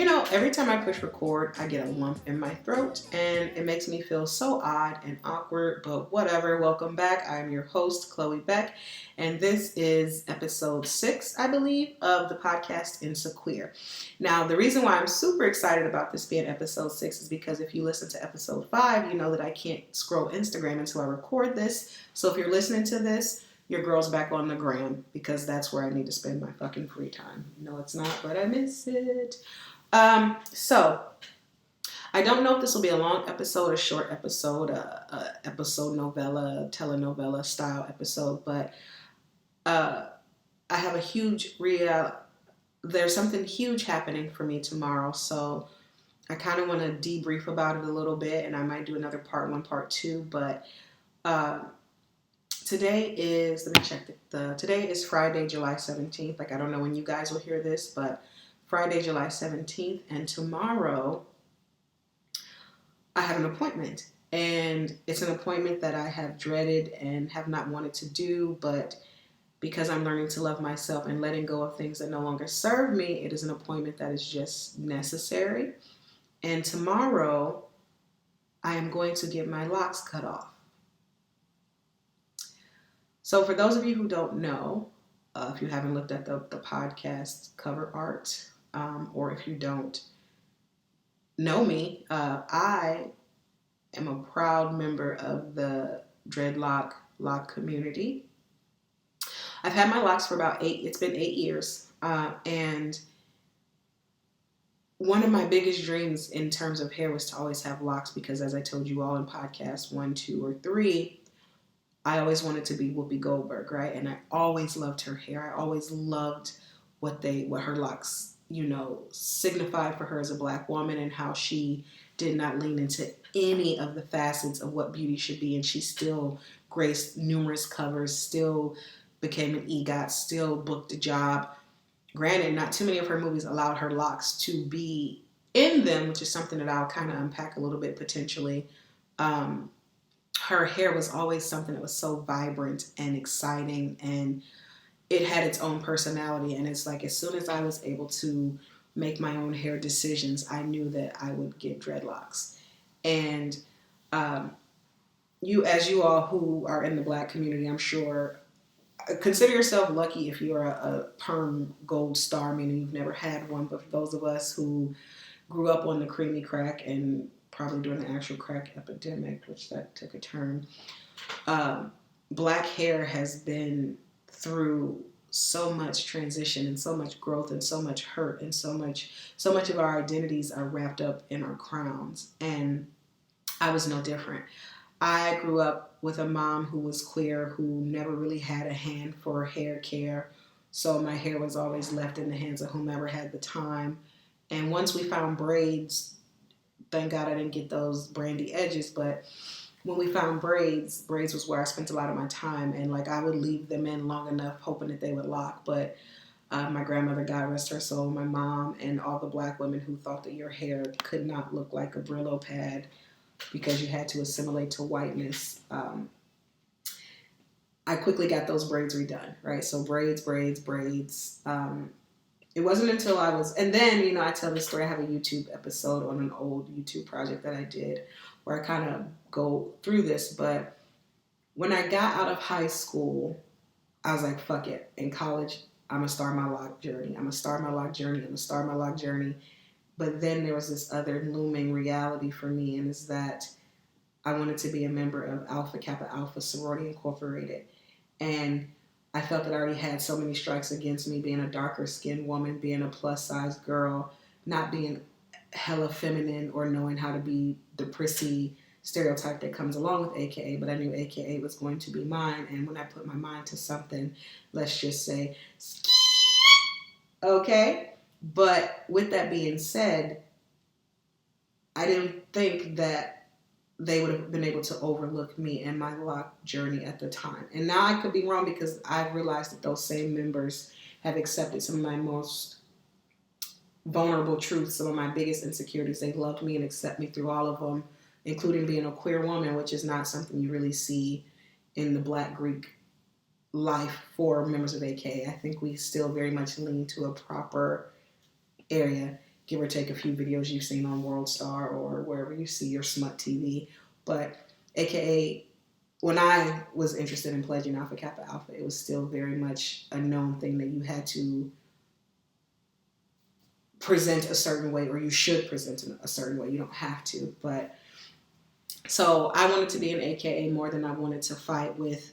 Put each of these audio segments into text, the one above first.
Every time I push record, I get a lump in my throat and it makes me feel so odd and awkward, but whatever. Welcome back. I'm your host, Chloe Beck, and this is episode 6, I believe, of the podcast Insequeer. Now, the reason why I'm super excited about this being episode 6 is because if you listen to episode 5, you know that I can't scroll Instagram until I record this. So if you're listening to this, your girl's back on the gram because that's where I need to spend my fucking free time. No, it's not, but I miss it. So I don't know if this will be a long episode or short episode, episode novella, telenovela style episode, but I have a huge there's something huge happening for me tomorrow, so I kind of want to debrief about it a little bit, and I might do another part 1, part 2, but today is, let me check, today is Friday, July 17th, like I don't know when you guys will hear this, but Friday, July 17th, and tomorrow I have an appointment, and it's an appointment that I have dreaded and have not wanted to do, but because I'm learning to love myself and letting go of things that no longer serve me, it is an appointment that is just necessary. And tomorrow I am going to get my locks cut off. So for those of you who don't know, if you haven't looked at the podcast cover art, or if you don't know me, I am a proud member of the dreadlock lock community. I've had my locks for it's been 8 years, and one of my biggest dreams in terms of hair was to always have locks because, as I told you all in podcasts 1, 2, or 3, I always wanted to be Whoopi Goldberg, right? And I always loved her hair. I always loved what her locks, signified for her as a Black woman and how she did not lean into any of the facets of what beauty should be. And she still graced numerous covers, still became an EGOT, still booked a job. Granted, not too many of her movies allowed her locks to be in them, which is something that I'll kind of unpack a little bit potentially. Her hair was always something that was so vibrant and exciting, and it had its own personality. And it's like, as soon as I was able to make my own hair decisions, I knew that I would get dreadlocks. And you all who are in the Black community, I'm sure, consider yourself lucky if you're a perm gold star, meaning you've never had one. But for those of us who grew up on the creamy crack and probably during the actual crack epidemic, which that took a turn, Black hair has been through so much transition and so much growth and so much hurt, and so much of our identities are wrapped up in our crowns. And I was no different. I grew up with a mom who was queer, who never really had a hand for hair care. So my hair was always left in the hands of whomever had the time. And once we found braids, thank God I didn't get those brandy edges, but when we found braids was where I spent a lot of my time. And like, I would leave them in long enough hoping that they would lock. But my grandmother, God rest her soul, my mom, and all the Black women who thought that your hair could not look like a Brillo pad because you had to assimilate to whiteness. I quickly got those braids redone, right? So braids. It wasn't until I was, and then, I tell this story, I have a YouTube episode on an old YouTube project that I did where I kind of go through this. But when I got out of high school, I was like, fuck it. In college, I'm going to start my lock journey. But then there was this other looming reality for me, and is that I wanted to be a member of Alpha Kappa Alpha Sorority Incorporated. And I felt that I already had so many strikes against me, being a darker skinned woman, being a plus size girl, not being hella feminine or knowing how to be the prissy stereotype that comes along with AKA, but I knew AKA was going to be mine. And when I put my mind to something, let's just say, okay? But with that being said, I didn't think that they would have been able to overlook me and my lock journey at the time. And now I could be wrong, because I've realized that those same members have accepted some of my most vulnerable truths, some of my biggest insecurities. They loved me and accept me through all of them, including being a queer woman, which is not something you really see in the Black Greek life for members of AKA. I think we still very much lean to a proper area. give or take a few videos you've seen on World Star or wherever you see your smut TV. But AKA, when I was interested in pledging Alpha Kappa Alpha, it was still very much a known thing that you had to present a certain way, or you should present in a certain way. You don't have to. But so I wanted to be an AKA more than I wanted to fight with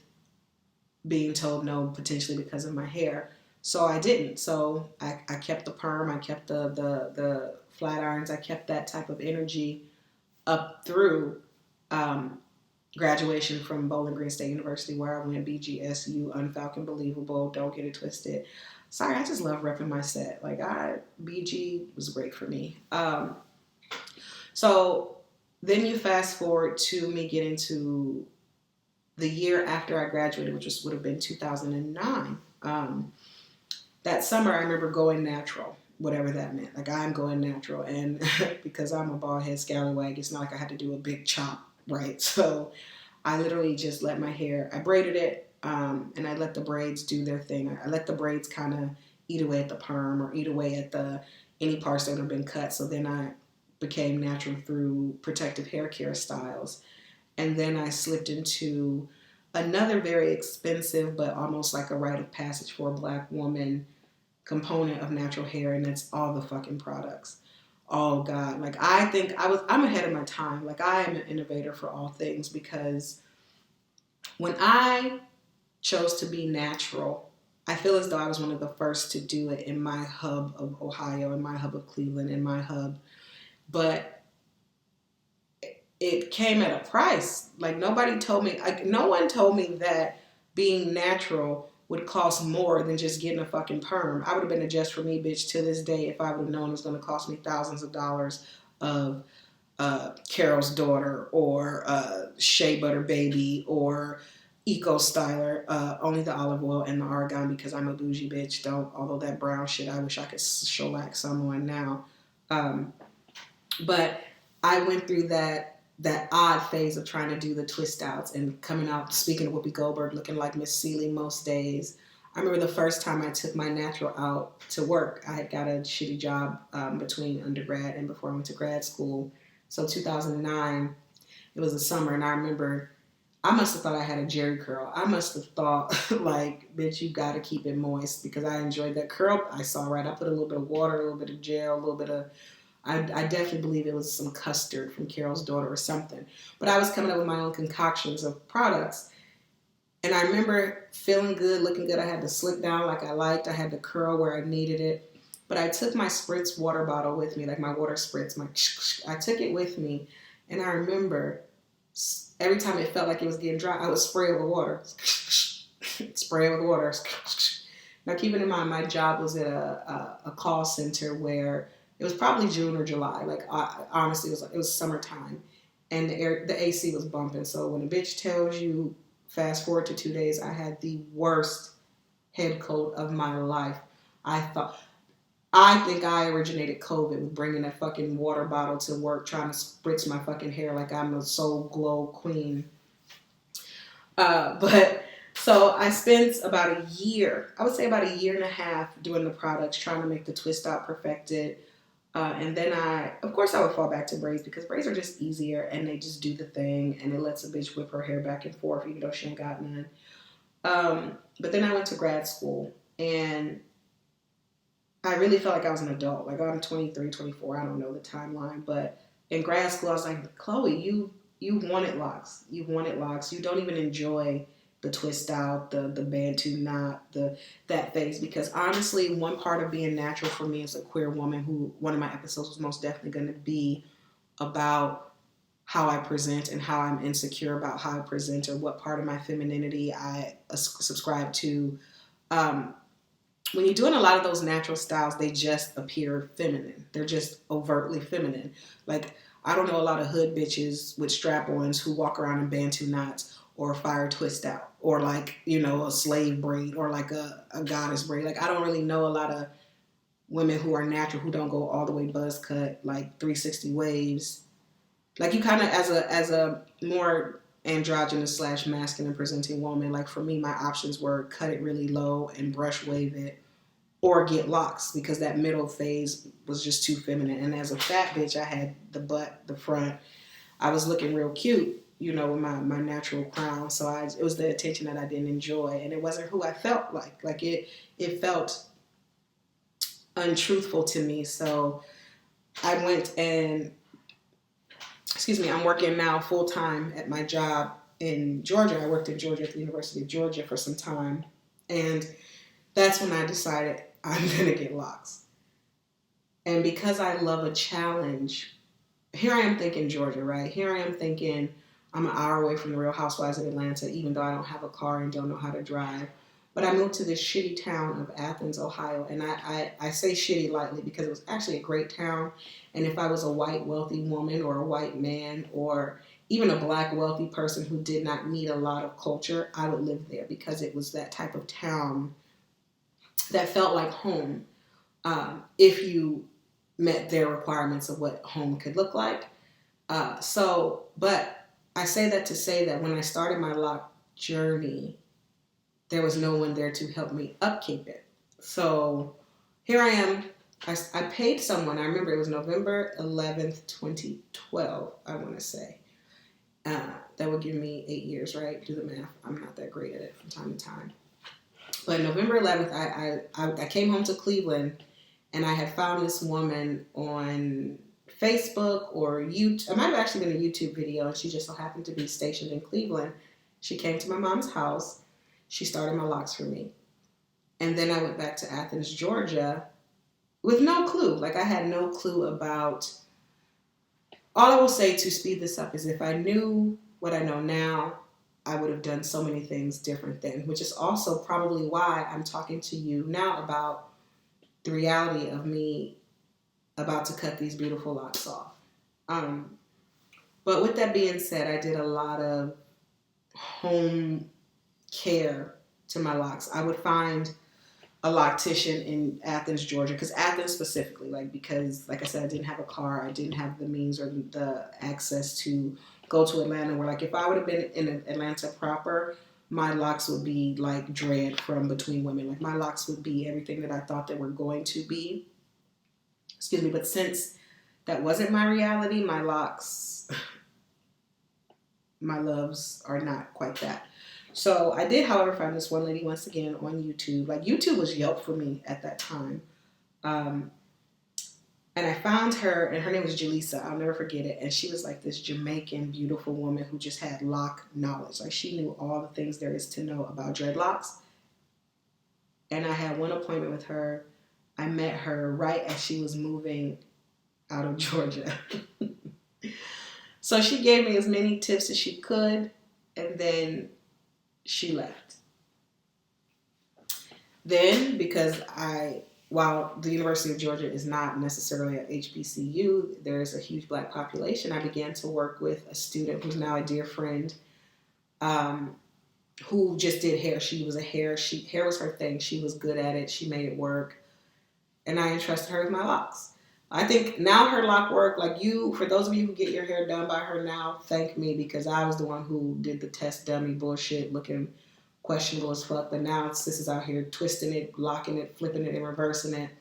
being told no, potentially because of my hair. So I didn't. So I kept the perm, I kept the flat irons, I kept that type of energy up through graduation from Bowling Green State University, where I went BGSU, Unfalcon Believable, don't get it twisted. Sorry, I just love repping my set. Like, BG was great for me. So then you fast forward to me getting to the year after I graduated, which would have been 2009. That summer, I remember going natural, whatever that meant. Like, I'm going natural. And because I'm a bald head scallywag, it's not like I had to do a big chop, right? So I literally just let my hair, I braided it, and I let the braids do their thing. I let the braids kind of eat away at the perm or eat away at any parts that would have been cut. So then I became natural through protective hair care styles. And then I slipped into another very expensive, but almost like a rite of passage for a Black woman component of natural hair, and it's all the fucking products. Oh God, like I think I'm ahead of my time. Like, I am an innovator for all things, because when I chose to be natural, I feel as though I was one of the first to do it in my hub of Ohio, in my hub of Cleveland, in my hub. But it came at a price. Like, no one told me that being natural would cost more than just getting a fucking perm. I would have been a just for me bitch to this day if I would have known it was going to cost me thousands of dollars of Carol's Daughter or Shea Butter Baby or Eco Styler, only the olive oil and the argan, because I'm a bougie bitch. Although that brown shit, I wish I could shellac someone now. But I went through that odd phase of trying to do the twist outs and coming out, speaking of Whoopi Goldberg, looking like Miss Seeley most days. I remember the first time I took my natural out to work. I had got a shitty job between undergrad and before I went to grad school. So 2009, it was the summer, and I remember I must have thought I had a Jerry curl. I must have thought, like, bitch, you got to keep it moist, because I enjoyed that curl. I saw right. I put a little bit of water, a little bit of gel, a little bit of, I definitely believe it was some custard from Carol's Daughter or something. But I was coming up with my own concoctions of products. And I remember feeling good, looking good. I had the slick down like I liked. I had the curl where I needed it. But I took my spritz water bottle with me, like my water spritz. I took it with me. And I remember every time it felt like it was getting dry, I would spray it with water. Spray it with water. Now, keeping in mind, my job was at a call center where it was probably June or July. Like, honestly, it was summertime, and the AC was bumping. So when a bitch tells you, fast forward to 2 days, I had the worst head cold of my life. I think I originated COVID with bringing that fucking water bottle to work, trying to spritz my fucking hair like I'm a soul glow queen. But so I spent about a year, I would say about a year and a half, doing the products, trying to make the twist out perfected. And then of course I would fall back to braids, because braids are just easier and they just do the thing, and it lets a bitch whip her hair back and forth even though she ain't got none. But then I went to grad school, and I really felt like I was an adult. Like, I'm 23, 24, I don't know the timeline, but in grad school I was like, Chloe, you wanted locks. You wanted locks. You don't even enjoy the twist out, the bantu knot, that phase. Because honestly, one part of being natural for me as a queer woman, who one of my episodes was most definitely going to be about how I present and how I'm insecure about how I present, or what part of my femininity I subscribe to. When you're doing a lot of those natural styles, they just appear feminine. They're just overtly feminine. Like, I don't know a lot of hood bitches with strap-ons who walk around in bantu knots or fire twist out, or like, a slave braid, or like a goddess braid. Like, I don't really know a lot of women who are natural, who don't go all the way buzz cut, like 360 waves. Like, you kind of, as a more androgynous / masculine presenting woman, like, for me, my options were cut it really low and brush wave it, or get locks, because that middle phase was just too feminine. And as a fat bitch, I had the butt, the front. I was looking real cute, you know, with my natural crown. So it was the attention that I didn't enjoy, and it wasn't who I felt like. Like it felt untruthful to me. So I went and, I'm working now full time at my job in Georgia. I worked in Georgia at the University of Georgia for some time, and that's when I decided I'm gonna get locks. And because I love a challenge, here I am thinking Georgia, right? Here I am thinking I'm an hour away from the Real Housewives of Atlanta, even though I don't have a car and don't know how to drive. But I moved to this shitty town of Athens, Ohio. And I say shitty lightly because it was actually a great town. And if I was a white wealthy woman or a white man or even a black wealthy person who did not need a lot of culture, I would live there, because it was that type of town that felt like home, if you met their requirements of what home could look like. But I say that to say that when I started my lock journey, there was no one there to help me upkeep it. So here I am. I paid someone. I remember it was November 11th, 2012, I want to say. That would give me 8 years, right? Do the math. I'm not that great at it from time to time. But November 11th, I came home to Cleveland, and I had found this woman on Facebook or YouTube. It might have actually been a YouTube video, and she just so happened to be stationed in Cleveland. She came to my mom's house. She started my locks for me. And then I went back to Athens, Georgia with no clue. Like, I had no clue about... All I will say to speed this up is if I knew what I know now, I would have done so many things different then, which is also probably why I'm talking to you now about the reality of me about to cut these beautiful locks off. But with that being said, I did a lot of home care to my locks. I would find a loctician in Athens, Georgia, because Athens specifically, because like I said, I didn't have a car, I didn't have the means or the access to go to Atlanta, where, like, if I would have been in Atlanta proper, my locks would be like Dread from Between Women. Like, my locks would be everything that I thought they were going to be. Excuse me, but since that wasn't my reality, my locks, my loves are not quite that. So I did, however, find this one lady once again on YouTube. Like, YouTube was Yelp for me at that time. And I found her, and her name was Jaleesa. I'll never forget it. And she was like this Jamaican, beautiful woman who just had lock knowledge. Like, she knew all the things there is to know about dreadlocks. And I had one appointment with her. I met her right as she was moving out of Georgia. So she gave me as many tips as she could, and then she left. Then, because while the University of Georgia is not necessarily an HBCU, there's a huge black population, I began to work with a student who's now a dear friend, who just did hair. Hair was her thing. She was good at it. She made it work. And I entrusted her with my locks. I think now her lock work, for those of you who get your hair done by her now, thank me, because I was the one who did the test dummy bullshit, looking questionable as fuck. But now sis is out here twisting it, locking it, flipping it, and reversing it.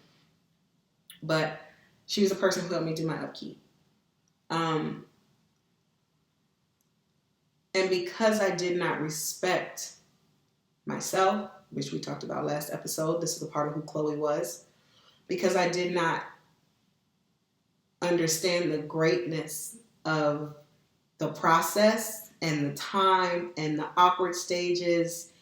But she was the person who helped me do my upkeep. And because I did not respect myself, which we talked about last episode, this is a part of who Chloe was, because I did not understand the greatness of the process and the time and the awkward stages,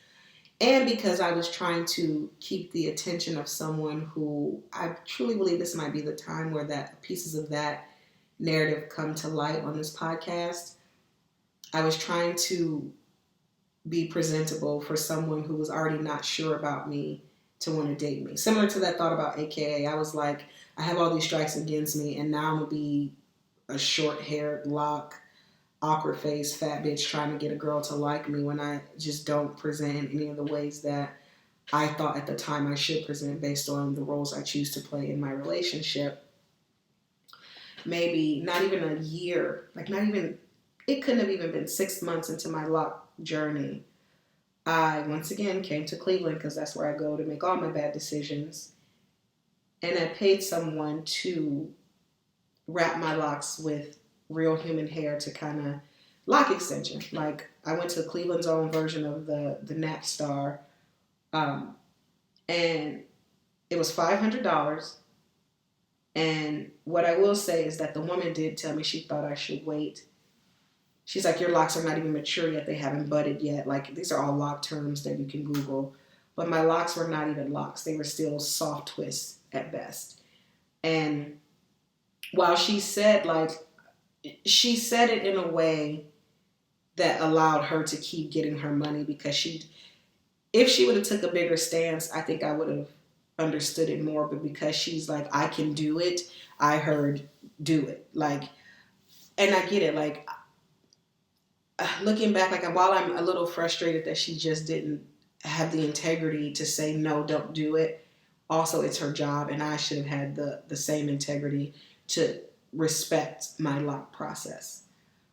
and because I was trying to keep the attention of someone who I truly believe this might be the time where that pieces of that narrative come to light on this podcast. I was trying to be presentable for someone who was already not sure about me to want to date me. Similar to that thought about AKA. I was like, I have all these strikes against me, and now I'm going to be a short-haired, lock, awkward face, fat bitch trying to get a girl to like me when I just don't present in any of the ways that I thought at the time I should present based on the roles I choose to play in my relationship. Maybe not even a year, it couldn't have even been 6 months into my lock journey, I once again came to Cleveland, because that's where I go to make all my bad decisions. and I paid someone to wrap my locks with real human hair to kind of lock extension. Like I went to Cleveland's own version of the Napstar, um, and it was $500. And what I will say is that the woman did tell me she thought I should wait. She's like, your locks are not even mature yet. They haven't budded yet. Like, these are all lock terms that you can Google. But my locks were not even locks. They were still soft twists at best. And while she said it in a way that allowed her to keep getting her money, because if she would have took a bigger stance, I think I would have understood it more. But because she's like, I can do it, I heard do it. Like, and I get it. Like, looking back, like while I'm a little frustrated that she just didn't have the integrity to say, no, don't do it. Also, it's her job, and I should have had the same integrity to respect my lock process.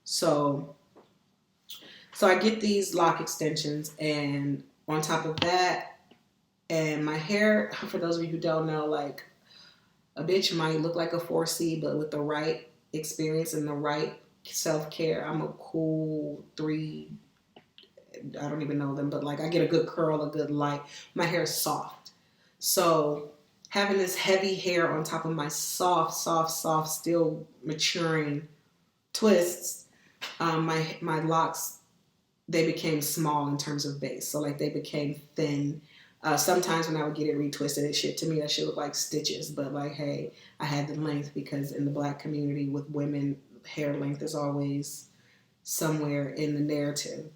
So I get these lock extensions, and on top of that, and my hair, for those of you who don't know, like a bitch might look like a 4C, but with the right experience and the right self-care, I'm a cool 3, I don't even know them, but like I get a good curl, a good light. My hair is soft. So having this heavy hair on top of my soft, still maturing twists, my locks, they became small in terms of base. So like they became thin. Sometimes when I would get it retwisted, to me that shit looked like stitches. But like, hey, I had the length, because in the Black community with women, hair length is always somewhere in the narrative.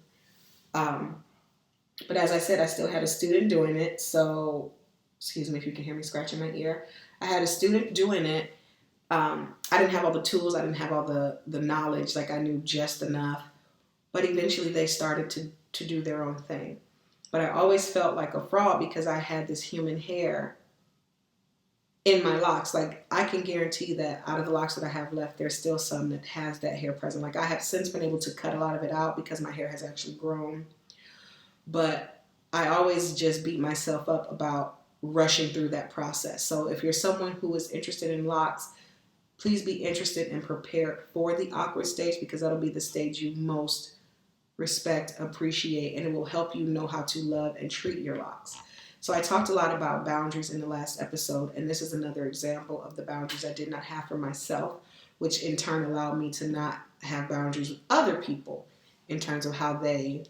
But as I said, I still had a student doing it. So, excuse me if you can hear me scratching my ear. I had a student doing it. I didn't have all the tools. I didn't have all the knowledge. Like I knew just enough. But eventually they started to do their own thing. But I always felt like a fraud because I had this human hair in my locks. Like I can guarantee that out of the locks that I have left, there's still some that has that hair present. Like I have since been able to cut a lot of it out because my hair has actually grown. But I always just beat myself up about rushing through that process. So if you're someone who is interested in locks, please be interested and prepared for the awkward stage, because that'll be the stage you most respect, appreciate, and it will help you know how to love and treat your locks. So I talked a lot about boundaries in the last episode, and this is another example of the boundaries I did not have for myself, which in turn allowed me to not have boundaries with other people in terms of how they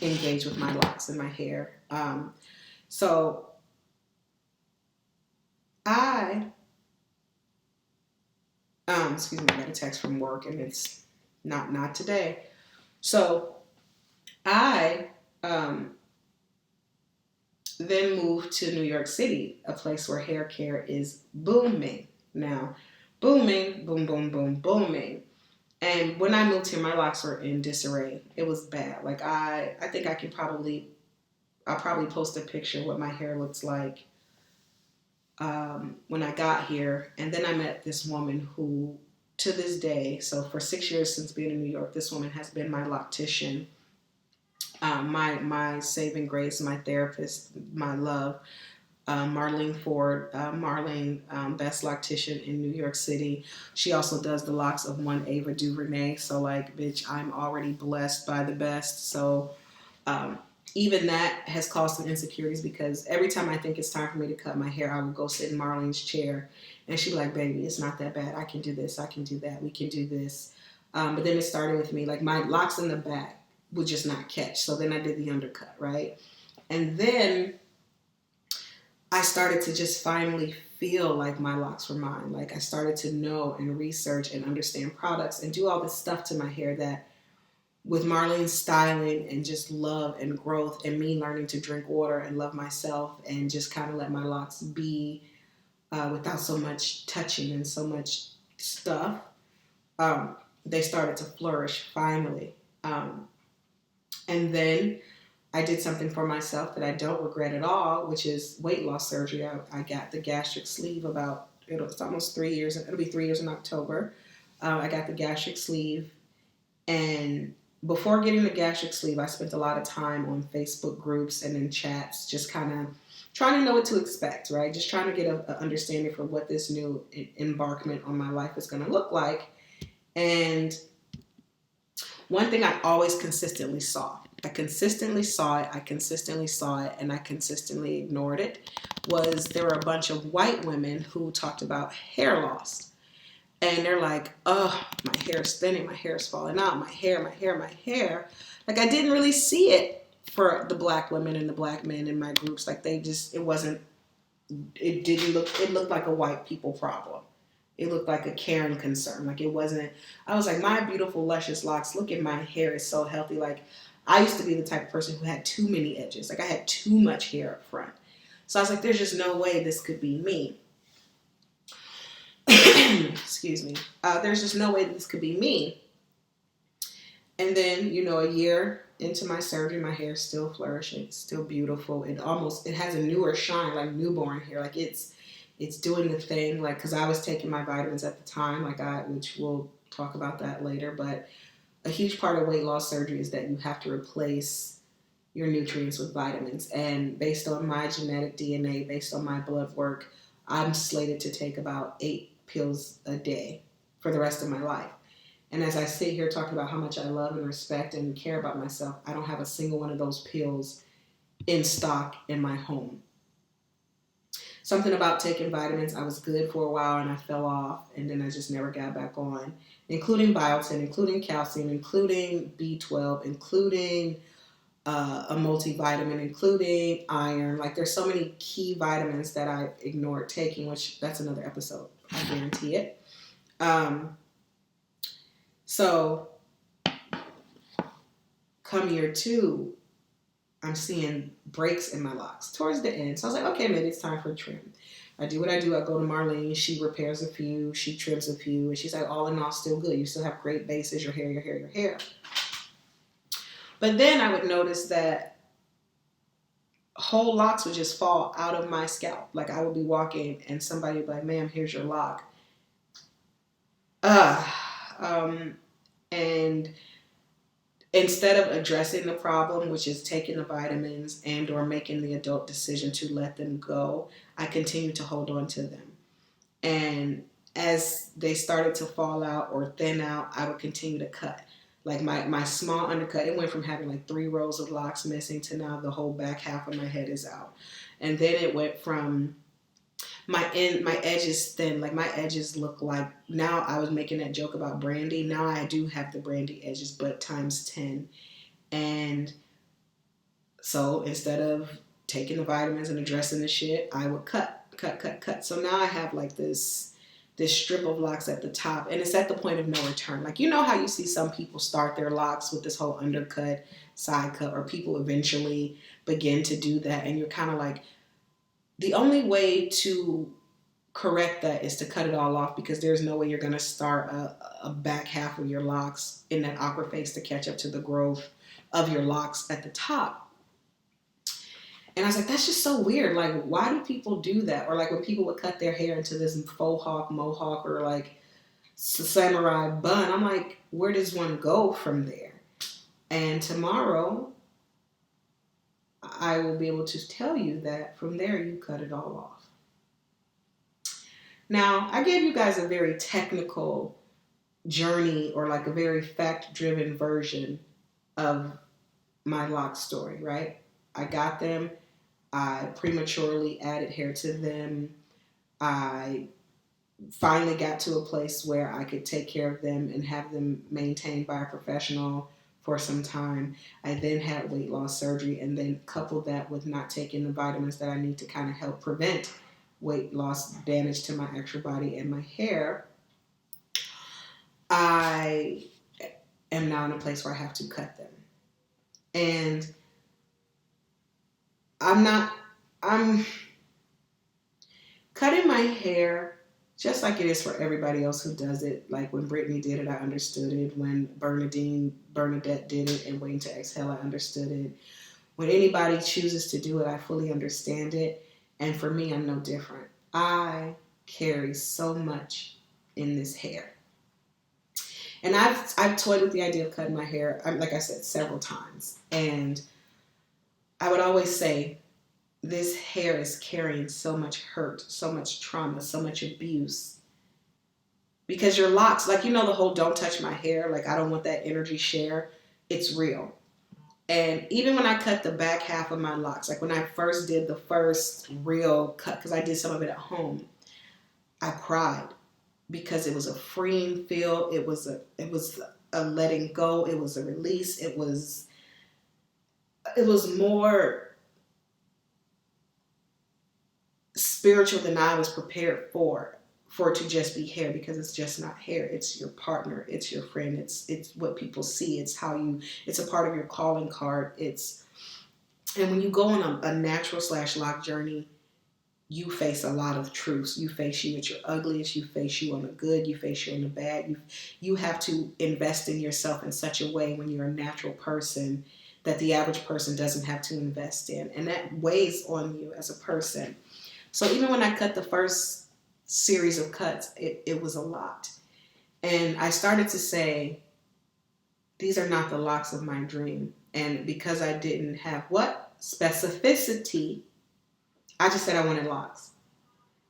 engage with my locks and my hair. So I excuse me, I got a text from work, and it's not today. So I then moved to New York City, a place where hair care is booming. Now, booming, boom, boom, boom, booming. And when I moved here, my locks were in disarray. It was bad. Like I think I'll probably post a picture of what my hair looks like when I got here. And then I met this woman who, to this day, so for 6 years since being in New York, this woman has been my Loctician, my saving grace, my therapist, my love. Marlene Ford, best Loctician in New York City. She also does the locks of one Ava DuVernay. So like, bitch, I'm already blessed by the best. So even that has caused some insecurities, because every time I think it's time for me to cut my hair, I will go sit in Marlene's chair, and she'd be like, baby, it's not that bad. I can do this. I can do that. We can do this. But then it started with me. Like my locks in the back would just not catch. So then I did the undercut, right? And then I started to just finally feel like my locks were mine. Like I started to know and research and understand products and do all this stuff to my hair that, with Marlene's styling and just love and growth and me learning to drink water and love myself and just kind of let my locks be without so much touching and so much stuff, they started to flourish finally. And then I did something for myself that I don't regret at all, which is weight loss surgery. I got the gastric sleeve it's almost 3 years. It'll be 3 years in October. I got the gastric sleeve, and before getting the gastric sleeve, I spent a lot of time on Facebook groups and in chats, just kind of trying to know what to expect, right? Just trying to get an understanding for what this new embarkment on my life is going to look like. And one thing I always consistently saw, I consistently saw it, and I consistently ignored it, was there were a bunch of white women who talked about hair loss. And they're like, oh, my hair is thinning, my hair is falling out, my hair. Like, I didn't really see it for the black women and the black men in my groups. Like, it looked like a white people problem. It looked like a Karen concern. Like, it wasn't, I was like, my beautiful, luscious locks, look at my hair, it's so healthy. Like, I used to be the type of person who had too many edges. Like, I had too much hair up front. So I was like, there's just no way this could be me. Excuse me. There's just no way this could be me. And then, a year into my surgery, my hair is still flourishing. It's still beautiful. It has a newer shine, like newborn hair. Like, it's doing the thing. Like, because I was taking my vitamins at the time, which we'll talk about that later. But a huge part of weight loss surgery is that you have to replace your nutrients with vitamins. And based on my genetic DNA, based on my blood work, I'm slated to take about 8 pills a day for the rest of my life. And as I sit here talking about how much I love and respect and care about myself, I don't have a single one of those pills in stock in my home. Something about taking vitamins, I was good for a while and I fell off, and then I just never got back on, including biotin, including calcium, including B12, including a multivitamin, including iron. Like, there's so many key vitamins that I ignored taking, which that's another episode. I guarantee it. So come year 2, I'm seeing breaks in my locks towards the end. So I was like, okay, maybe it's time for a trim. I do what I do. I go to Marlene. She repairs a few. She trims a few. And she's like, all in all, still good. You still have great bases. Your hair. But then I would notice that whole locks would just fall out of my scalp. Like, I would be walking and somebody would be like, ma'am, here's your lock. And instead of addressing the problem, which is taking the vitamins and or making the adult decision to let them go, I continued to hold on to them. And as they started to fall out or thin out, I would continue to cut. Like, my small undercut, it went from having like 3 rows of locks missing to now the whole back half of my head is out. And then it went from my edges thin. Like, my edges look like, now I was making that joke about Brandy. Now I do have the Brandy edges, but times 10. And so instead of taking the vitamins and addressing the shit, I would cut. So now I have like this strip of locks at the top, and it's at the point of no return. Like, how you see some people start their locks with this whole undercut, side cut, or people eventually begin to do that, and you're kind of like, the only way to correct that is to cut it all off, because there's no way you're going to start a back half of your locks in that awkward phase to catch up to the growth of your locks at the top. And I was like, that's just so weird. Like, why do people do that? Or like when people would cut their hair into this faux hawk, mohawk, or like samurai bun, I'm like, where does one go from there? And tomorrow, I will be able to tell you that from there, you cut it all off. Now, I gave you guys a very technical journey, or like a very fact-driven version of my lock story, right? I got them. I prematurely added hair to them. I finally got to a place where I could take care of them and have them maintained by a professional for some time. I then had weight loss surgery, and then coupled that with not taking the vitamins that I need to kind of help prevent weight loss damage to my actual body and my hair. I am now in a place where I have to cut them. And I'm cutting my hair just like it is for everybody else who does it. Like when Brittany did it, I understood it. When Bernadette did it and Waiting to Exhale, I understood it. When anybody chooses to do it, I fully understand it. And for me, I'm no different. I carry so much in this hair. And I've toyed with the idea of cutting my hair, like I said, several times. And I would always say, this hair is carrying so much hurt, so much trauma, so much abuse. Because your locks, like, the whole don't touch my hair, like I don't want that energy share, it's real. And even when I cut the back half of my locks, like when I first did the first real cut, because I did some of it at home, I cried because it was a freeing feel. It was a letting go. It was a release. It was more spiritual than I was prepared for it to just be hair, because it's just not hair. It's your partner. It's your friend. It's what people see. It's it's a part of your calling card. And when you go on a natural / lock journey, you face a lot of truths. You face you at your ugliest. You face you on the good. You face you on the bad. You have to invest in yourself in such a way when you're a natural person that the average person doesn't have to invest in. And that weighs on you as a person. So even when I cut the first series of cuts, it was a lot. And I started to say, these are not the locks of my dream. And because I didn't have specificity, I just said I wanted locks.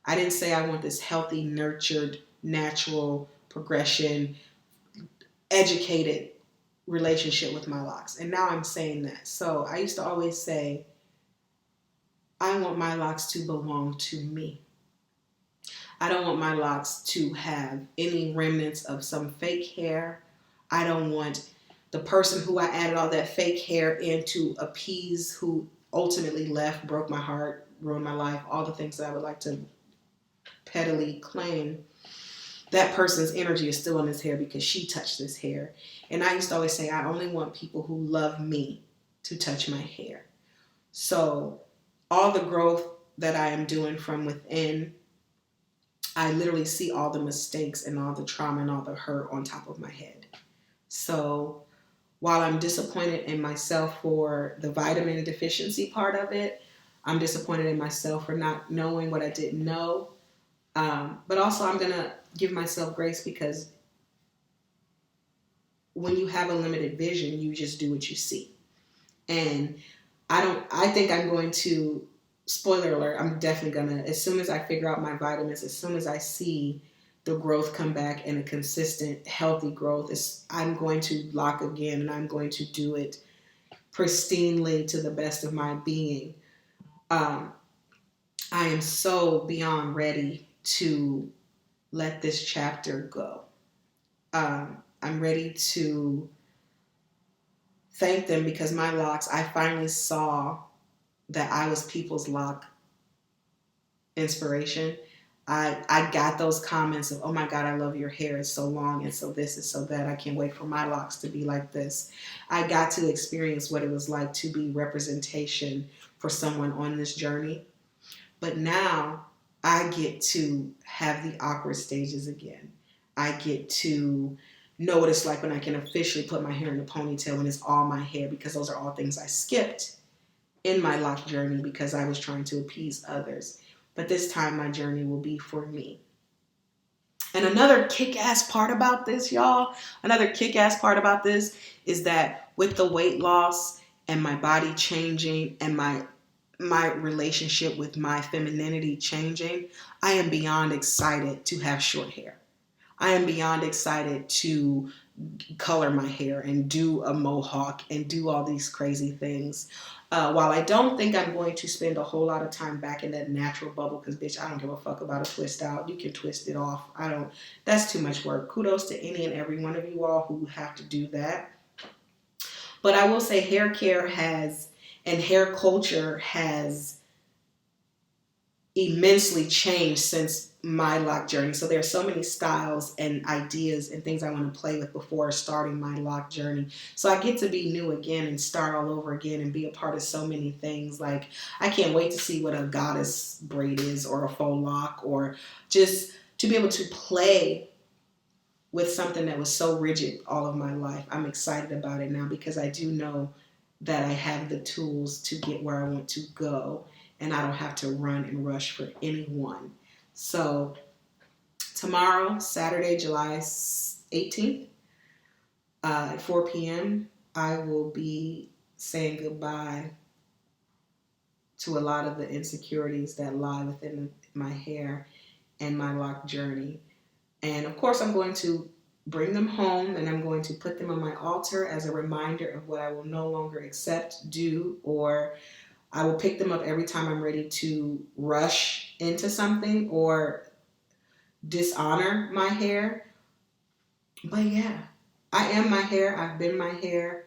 I didn't say I want this healthy, nurtured, natural progression, educated relationship with my locks. And now I'm saying that. So I used to always say, I want my locks to belong to me. I don't want my locks to have any remnants of some fake hair. I don't want the person who I added all that fake hair in to appease, who ultimately left, broke my heart, ruined my life, all the things that I would like to pettily claim. That person's energy is still in his hair because she touched this hair. And I used to always say, I only want people who love me to touch my hair. So all the growth that I am doing from within, I literally see all the mistakes and all the trauma and all the hurt on top of my head. So while I'm disappointed in myself for the vitamin deficiency part of it, I'm disappointed in myself for not knowing what I didn't know. But also I'm going to give myself grace, because when you have a limited vision, you just do what you see. And I think I'm going to, spoiler alert, I'm definitely going to, as soon as I figure out my vitamins, as soon as I see the growth come back and a consistent, healthy growth, I'm going to lock again, and I'm going to do it pristinely to the best of my being. I am so beyond ready to let this chapter go. I'm ready to thank them, because my locks, I finally saw that I was people's lock inspiration. I got those comments of, oh my God, I love your hair. It's so long and so this is so that. I can't wait for my locks to be like this. I got to experience what it was like to be representation for someone on this journey. But now I get to have the awkward stages again. I get to know what it's like when I can officially put my hair in a ponytail when it's all my hair, because those are all things I skipped in my lock journey because I was trying to appease others. But this time my journey will be for me. And another kick-ass part about this, y'all, is that with the weight loss and my body changing and my relationship with my femininity changing, I am beyond excited to have short hair. I am beyond excited to color my hair and do a mohawk and do all these crazy things. While I don't think I'm going to spend a whole lot of time back in that natural bubble, because bitch, I don't give a fuck about a twist out. You can twist it off. That's too much work. Kudos to any and every one of you all who have to do that. But I will say hair care and hair culture has immensely changed since my lock journey. So there are so many styles and ideas and things I want to play with before starting my lock journey. So I get to be new again and start all over again and be a part of so many things. Like, I can't wait to see what a goddess braid is, or a faux lock, or just to be able to play with something that was so rigid all of my life. I'm excited about it now because I do know that I have the tools to get where I want to go, and I don't have to run and rush for anyone. So tomorrow, Saturday, July 18th, At 4 p.m., I will be saying goodbye to a lot of the insecurities that lie within my hair and my lock journey. And of course, I'm going to bring them home and I'm going to put them on my altar as a reminder of what I will no longer accept, do, or I will pick them up every time I'm ready to rush into something or dishonor my hair. But yeah, I am my hair. I've been my hair.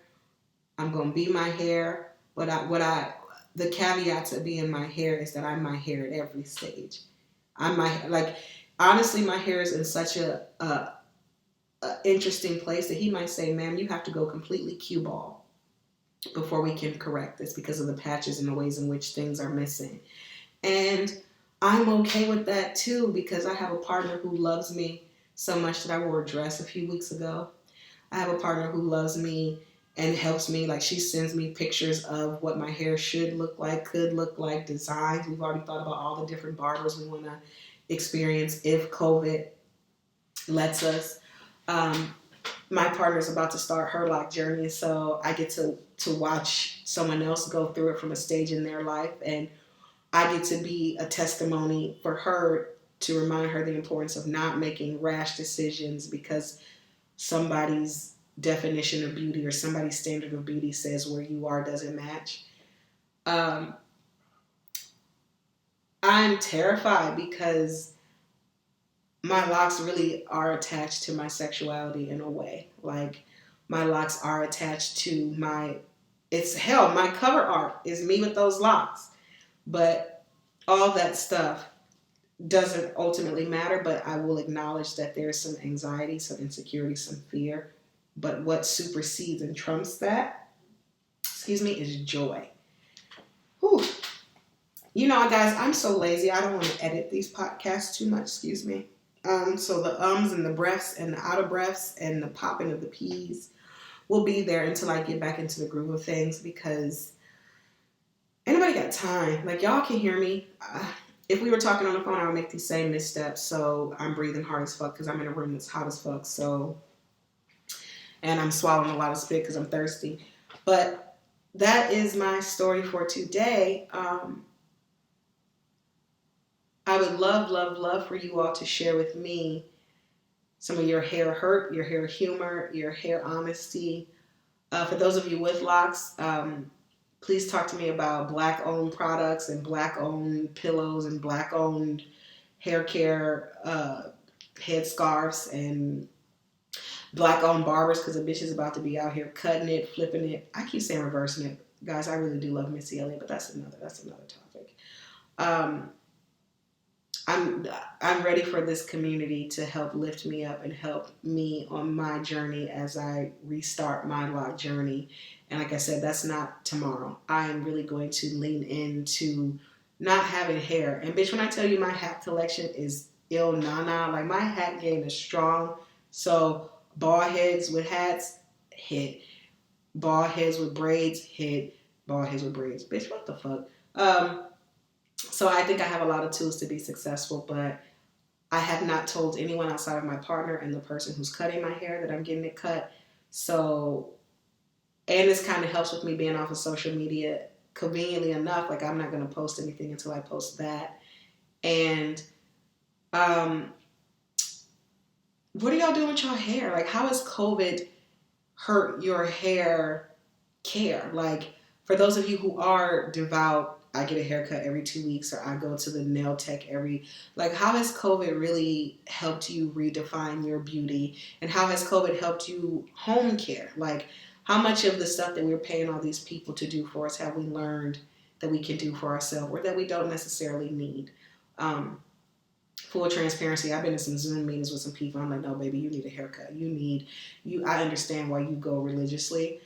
I'm gonna be my hair. The caveat to being my hair is that I'm my hair at every stage. Honestly, my hair is in such a interesting place that he might say, "Ma'am, you have to go completely cue ball before we can correct this because of the patches and the ways in which things are missing." And I'm okay with that too because I have a partner who loves me so much that I wore a dress a few weeks ago. I have a partner who loves me and helps me. Like, she sends me pictures of what my hair should look like, could look like, designs. We've already thought about all the different barbers we want to experience if COVID lets us. My partner's about to start her lock journey, so I get to watch someone else go through it from a stage in their life, and I get to be a testimony for her to remind her the importance of not making rash decisions because somebody's definition of beauty or somebody's standard of beauty says where you are doesn't match. I'm terrified because my locks really are attached to my sexuality in a way. Like, my locks are attached to my cover art is me with those locks. But all that stuff doesn't ultimately matter, but I will acknowledge that there's some anxiety, some insecurity, some fear. But what supersedes and trumps that, is joy. Whew. You know, guys, I'm so lazy. I don't want to edit these podcasts too much, So the ums and the breaths and the out of breaths and the popping of the P's will be there until I get back into the groove of things because anybody got time? Like, y'all can hear me. If we were talking on the phone, I would make these same missteps. So I'm breathing hard as fuck because I'm in a room that's hot as fuck. And I'm swallowing a lot of spit because I'm thirsty. But that is my story for today. I would love for you all to share with me some of your hair hurt, your hair humor, your hair honesty. For those of you with locks, please talk to me about Black-owned products and Black-owned pillows and Black-owned hair care headscarves and Black-owned barbers because the bitch is about to be out here cutting it, flipping it. I keep saying reversing it. Guys, I really do love Missy Elliott, but that's another topic. I'm ready for this community to help lift me up and help me on my journey as I restart my lock journey. And like I said, that's not tomorrow. I am really going to lean into not having hair. And bitch, when I tell you my hat collection is ill nana, like my hat game is strong. So bald heads with hats, hit. Bald heads with braids, hit. Bald heads with braids. Bitch, what the fuck? So I think I have a lot of tools to be successful, but I have not told anyone outside of my partner and the person who's cutting my hair that I'm getting it cut. So, and this kind of helps with me being off of social media. Conveniently enough, like I'm not going to post anything until I post that. And what are y'all doing with your hair? Like, how has COVID hurt your hair care? Like, for those of you who are devout, I get a haircut every 2 weeks or I go to the nail tech how has COVID really helped you redefine your beauty? And how has COVID helped you home care? Like, how much of the stuff that we're paying all these people to do for us have we learned that we can do for ourselves or that we don't necessarily need? Full transparency, I've been in some Zoom meetings with some people. I'm like, no, baby, you need a haircut. I understand why you go religiously.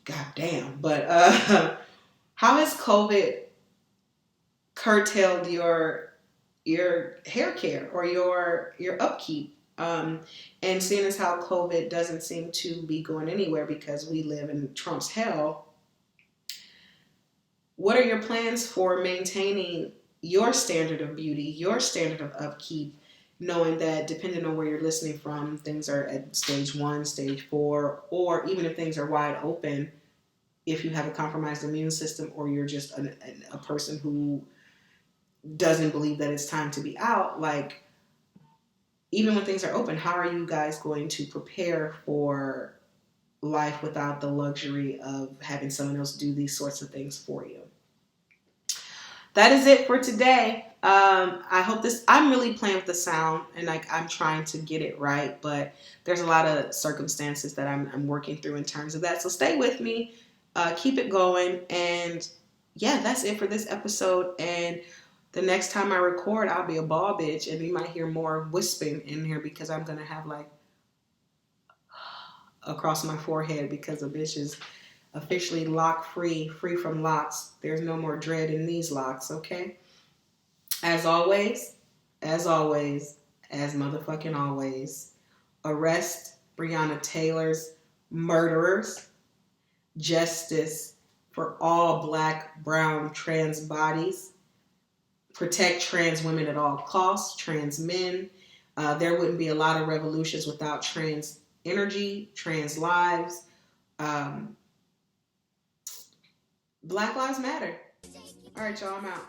God damn. But how has COVID curtailed your hair care or your upkeep? And seeing as how COVID doesn't seem to be going anywhere because we live in Trump's hell, what are your plans for maintaining your standard of beauty, your standard of upkeep, knowing that depending on where you're listening from, things are at stage 1, stage 4, or even if things are wide open, if you have a compromised immune system or you're just a person who doesn't believe that it's time to be out, like, even when things are open, how are you guys going to prepare for life without the luxury of having someone else do these sorts of things for you? That is it for today. I hope this, I'm really playing with the sound and like I'm trying to get it right, but there's a lot of circumstances that I'm working through in terms of that. So stay with me, keep it going. And yeah, that's it for this episode. And the next time I record, I'll be a ball bitch and you might hear more whispering in here because I'm going to have like across my forehead because a bitch is officially lock free, free from locks. There's no more dread in these locks, okay? As always, as motherfucking always, arrest Breonna Taylor's murderers. Justice for all black, brown, trans bodies. Protect trans women at all costs, trans men. There wouldn't be a lot of revolutions without trans energy, trans lives. Black Lives Matter. All right, y'all, I'm out.